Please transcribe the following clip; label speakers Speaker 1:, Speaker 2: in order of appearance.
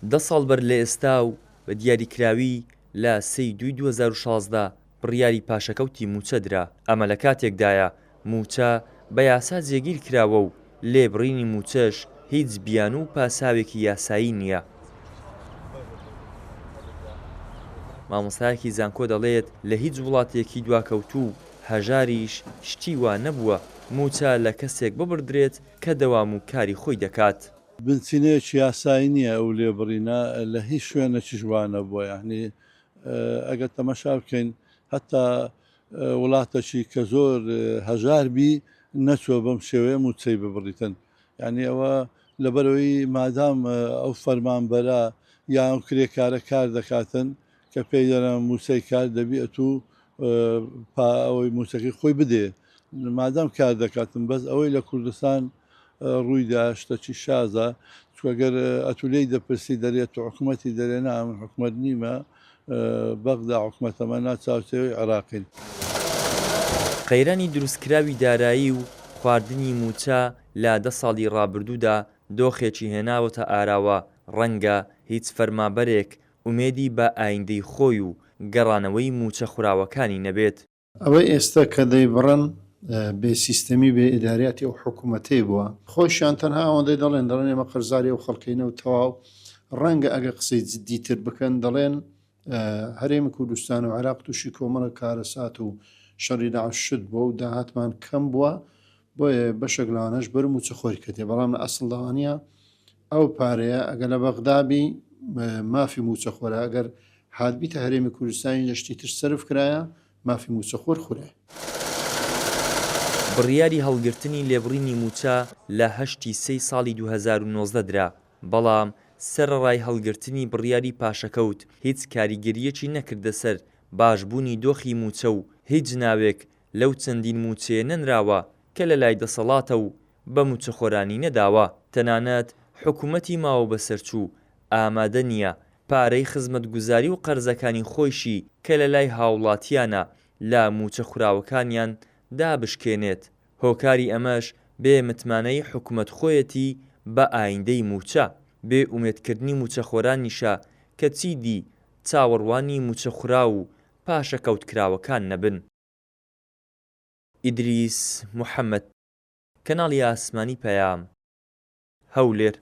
Speaker 1: 10 ساڵ بەر لە ئێستا و بە دیاریکراوی لە 3 دوای 2016 بڕیاری پاشەکەوتی موچە درا. ئەمە لە کاتێکدایە موچە بە یاسا جێگیر کراوە و لێبڕینی موچەش هیچ بیان و پاساوێکی یاسایی نییە. مامۆستایەکی زانکۆ دەڵێت لە هیچ وڵاتێکی دواکەوتوو هەژاریش شتی وا نەبووە موچە لە کەسێک ببردرێت کە دەوام و کاری خۆی دەکات.
Speaker 2: بنچینەیەکی یاسایی نییە ئەو لێبڕینە لە هیچ شوێنێکیش وانە بووە، یعنی ئەگەر تەماشا بکەین هەتا وڵاتێکی کە زۆر هەژاربی نەچوە بەم شێوەیە موچەی ببڕیتن، یعنی ئەوە لەبەرەوەی مادام ئەو فەرمانبەرە یان کرێکارە کار دەکاتن کە پێی دەڵێن موچەی کار دەبێت و ئەوەی موچەکەی خۆی بدێ، مادام کار دەکاتن بەس ئەوەی لە کوردستان ڕوویدا شتێکی شازە، چوەگەر ئەتولەی دەپرسی دەرێت و حکوومەتی دەرێنا ئەم حکوومەت نیمە بەغدا حکوومەتەمە ناچاوچەوەی عێراقین.
Speaker 1: قەیرانی دروستکراوی دارایی و خواردنی موچە لە 10 ساڵی ڕابردوودا دۆخێکی هێناوەتە ئاراوە، ڕەنگە هیچ فەرمانبەرێک ئومێدی بە ئایندەی خۆی و گەڕانەوەی موچە خوراوەکانی نەبێت.
Speaker 3: ئەوەی ئێستا کە دەیبڕن بێ سیستەمی بێ ئیداریاتی ئەو حکوومەتەی بووە، خۆشیان تەنها ئەوەندەی دەڵێن ئێمە قەرزاری و خەڵکینەوە تەواو، ڕەنگە ئەگە قسەی جددیتر بکەن دەڵێن هەرێمی کوردستان و عێراق تووشی کۆمەڵە کارەسات و شەڕی داعش شت بووە و داهاتمان کەم بووە، بۆیە بەشێک لەوانەش بەر موچە خۆری کردێ، بەڵام لە ئەسڵداوانیە ئەو پارەیە ئەگە لە بەغدابی مافی موچە خۆرە، ئەگەر هاتبیتە هەرێمی کوردستانی لەشتی تر سرف کرایە مافی موچە خۆر خورێ.
Speaker 1: بڕیاری هەڵگرتنی لێبڕینی موچە لە 8 ساڵی 2019 درا، بەڵام سەرەڕای هەڵگرتنی بڕیاری پاشەکەوت هیچ کاریگەریەکی نەکردە سەر باشبوونی دۆخی موچە و هیچ ناوێک لەو چەندین موچەیە نەنراوە کە لە لای دەسەڵاتە و بە موچەخۆرانی نەداوە. تەنانەت حکوومەتی ماوە بەسەرچوو ئامادە نییە پارەی خزمەتگوزاری و قەرزەکانی خۆیشی کە لە لای هاوڵاتیانە لە موچە خوراوەکانیان دابشکێنێت. هۆکاری ئەمەش بێ متمانەی حکوومەت خۆیەتی بە ئایندەی موچە، بێ ئومێدکردنی موچەخۆرانیشە کە چیدی چاوەڕوانی موچەخورا و پاشەکەوتکراوەکان نەبن. ئیدریس محەممەد، کەناڵی ئاسمانی پەیام، هەولێر.